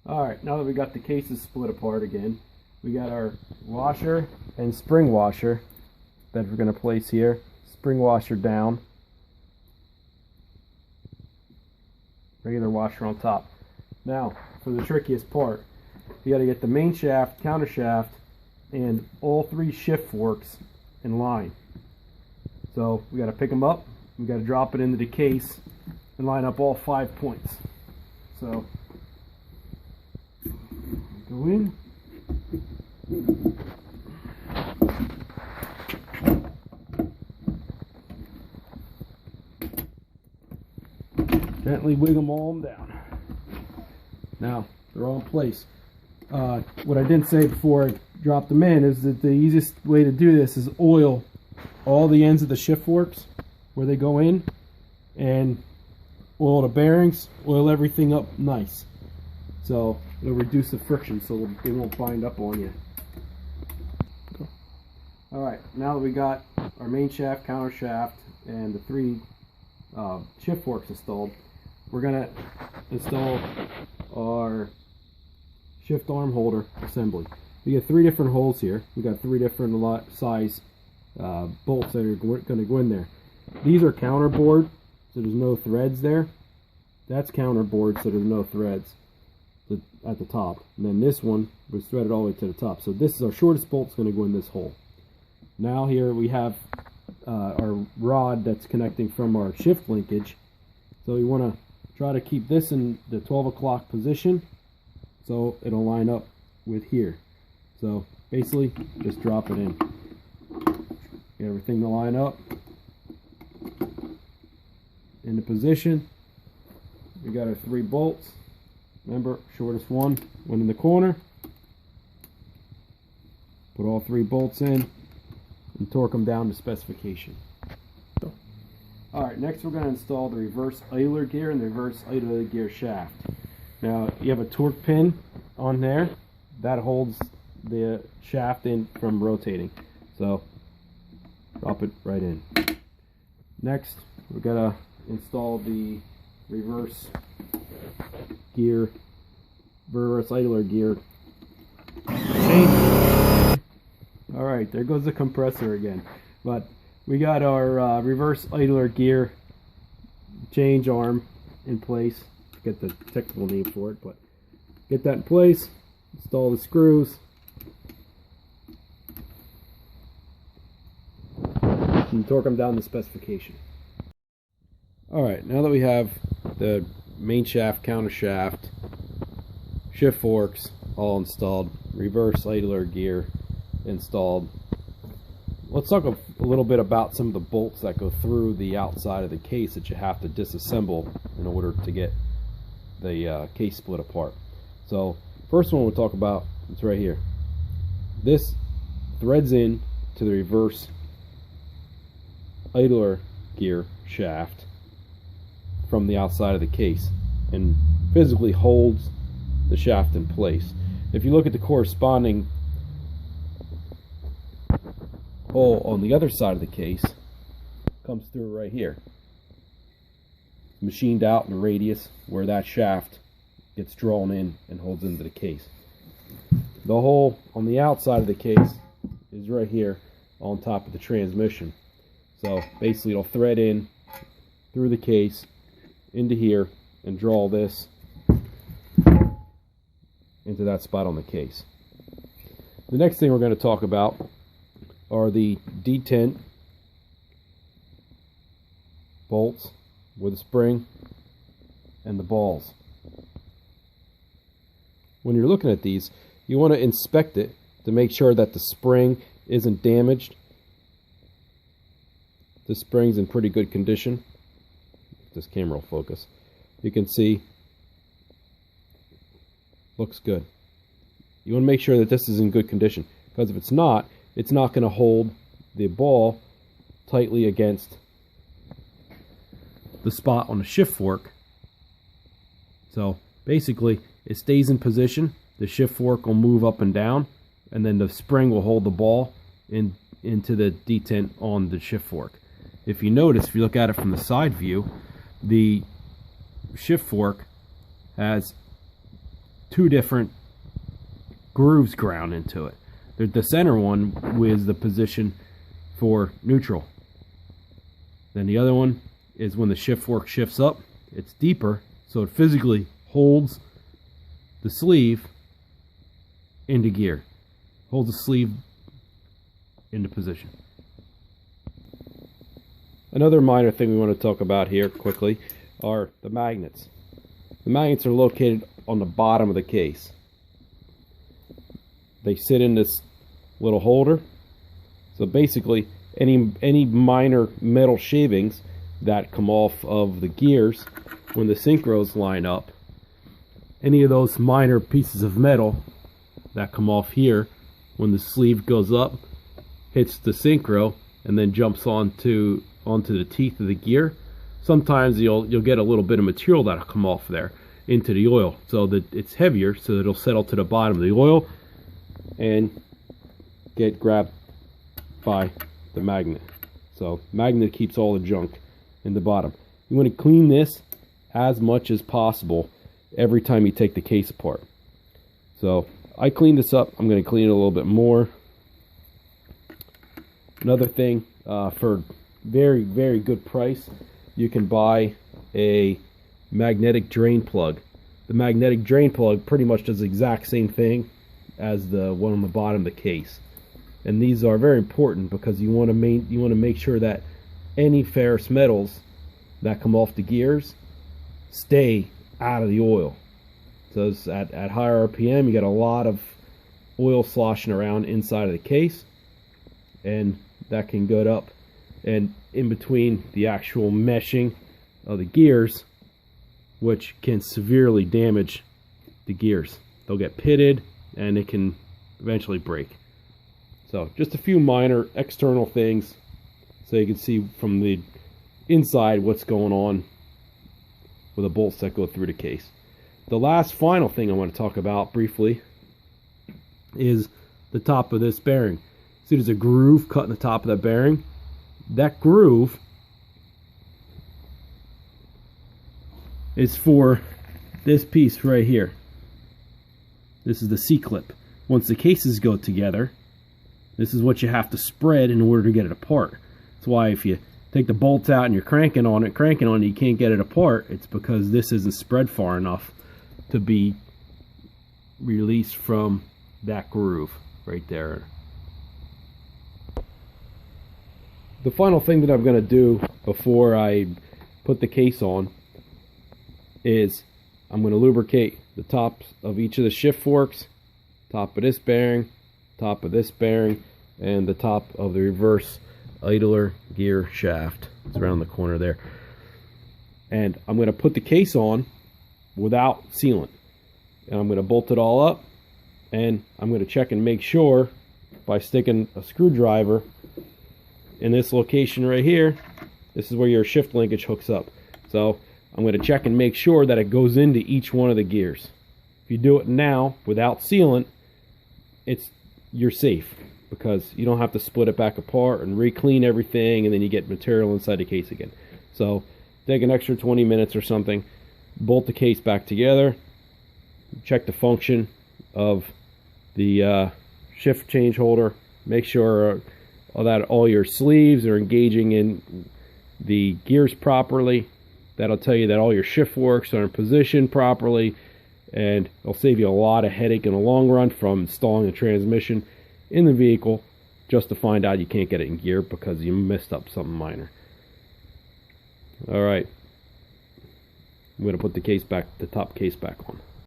Alright, now that we got the cases split apart again, we got our washer and spring washer that we're going to place here. Spring washer down, regular washer on top. Now, for the trickiest part, you got to get the main shaft, counter shaft, and all three shift forks in line. So we got to pick them up, we got to drop it into the case, and line up all 5 points. So go in. Gently wiggle them all down. Now they're all in place. What I didn't say before I dropped them in is that the easiest way to do this is oil all the ends of the shift forks where they go in, and oil the bearings, oil everything up nice. So it'll reduce the friction so they won't bind up on you. Alright, now that we got our main shaft, counter shaft, and the three shift forks installed, we're going to install our shift arm holder assembly. We got 3 different holes here. We got 3 different size bolts that are going to go in there. These are counterboard, so there's no threads there. That's counterboard, so there's no threads at the top. And then this one was threaded all the way to the top. So this is our shortest bolt, that's going to go in this hole. Now here we have our rod that's connecting from our shift linkage. So we want to try to keep this in the 12 o'clock position so it'll line up with here. So basically just drop it in. Get everything to line up in the position. We got our 3 bolts. Remember, shortest one in the corner. Put all 3 bolts in and torque them down to specification. Alright, next we're going to install the reverse idler gear and the reverse idler gear shaft. Now you have a torque pin on there that holds the shaft in from rotating. So drop it right in. Next we're going to install the reverse idler gear chain. Alright, there goes the compressor again. But we got our reverse idler gear change arm in place. Get the technical name for it, but get that in place, install the screws, and torque them down to specification. Alright, now that we have the main shaft, counter shaft, shift forks all installed, reverse idler gear installed, let's talk a little bit about some of the bolts that go through the outside of the case that you have to disassemble in order to get the case split apart. So first one we'll talk about, it's right here. This threads in to the reverse idler gear shaft from the outside of the case and physically holds the shaft in place. If you look at the corresponding hole on the other side of the case, comes through right here, machined out in the radius where that shaft gets drawn in and holds into the case. The hole on the outside of the case is right here on top of the transmission. So basically it'll thread in through the case into here and draw this into that spot on the case. The next thing we're going to talk about are the detent bolts with a spring and the balls. When you're looking at these, you want to inspect it to make sure that the spring isn't damaged. The spring's in pretty good condition. If this camera will focus, you can see looks good. You want to make sure that this is in good condition, because if it's not going to hold the ball tightly against the spot on the shift fork. So basically it stays in position, the shift fork will move up and down, and then the spring will hold the ball into the detent on the shift fork. If you notice, if you look at it from the side view, the shift fork has two different grooves ground into it. The center one is the position for neutral. Then the other one is when the shift fork shifts up, it's deeper, so it physically holds the sleeve into gear. Holds the sleeve into position. Another minor thing we want to talk about here quickly are the magnets. The magnets are located on the bottom of the case. They sit in this little holder. So basically, any minor metal shavings that come off of the gears when the synchros line up, any of those minor pieces of metal that come off here when the sleeve goes up, hits the synchro, and then jumps onto the teeth of the gear. Sometimes you'll get a little bit of material that'll come off there into the oil, so that it's heavier, so that it'll settle to the bottom of the oil and get grabbed by the magnet. So magnet keeps all the junk in the bottom. You want to clean this as much as possible every time you take the case apart. So I cleaned this up. I'm going to clean it a little bit more. Another thing, for very, very good price, you can buy a magnetic drain plug. The magnetic drain plug pretty much does the exact same thing as the one on the bottom of the case. And these are very important because you want to make sure that any ferrous metals that come off the gears stay out of the oil. So it's at higher RPM, you got a lot of oil sloshing around inside of the case, and that can get up and in between the actual meshing of the gears, which can severely damage the gears. They'll get pitted and it can eventually break. So just a few minor external things so you can see from the inside what's going on with the bolts that go through the case. The last final thing I want to talk about briefly is the top of this bearing. See, there's a groove cut in the top of that bearing. That groove is for this piece right here. This is the C-clip. Once the cases go together, this is what you have to spread in order to get it apart. That's why if you take the bolts out and you're cranking on it, you can't get it apart. It's because this isn't spread far enough to be released from that groove right there. The final thing that I'm going to do before I put the case on is I'm going to lubricate the tops of each of the shift forks, top of this bearing, and the top of the reverse idler gear shaft. It's around the corner there. And I'm going to put the case on without sealant. And I'm going to bolt it all up, and I'm going to check and make sure by sticking a screwdriver in this location right here. This is where your shift linkage hooks up. So I'm going to check and make sure that it goes into each one of the gears. If you do it now without sealant, you're safe, because you don't have to split it back apart and re-clean everything, and then you get material inside the case again. So take an extra 20 minutes or something, bolt the case back together, check the function of the shift change holder, make sure that all your sleeves are engaging in the gears properly. That'll tell you that all your shift forks are in position properly, and it'll save you a lot of headache in the long run from installing a transmission in the vehicle just to find out you can't get it in gear because you messed up something minor. Alright, I'm going to put the top case back on.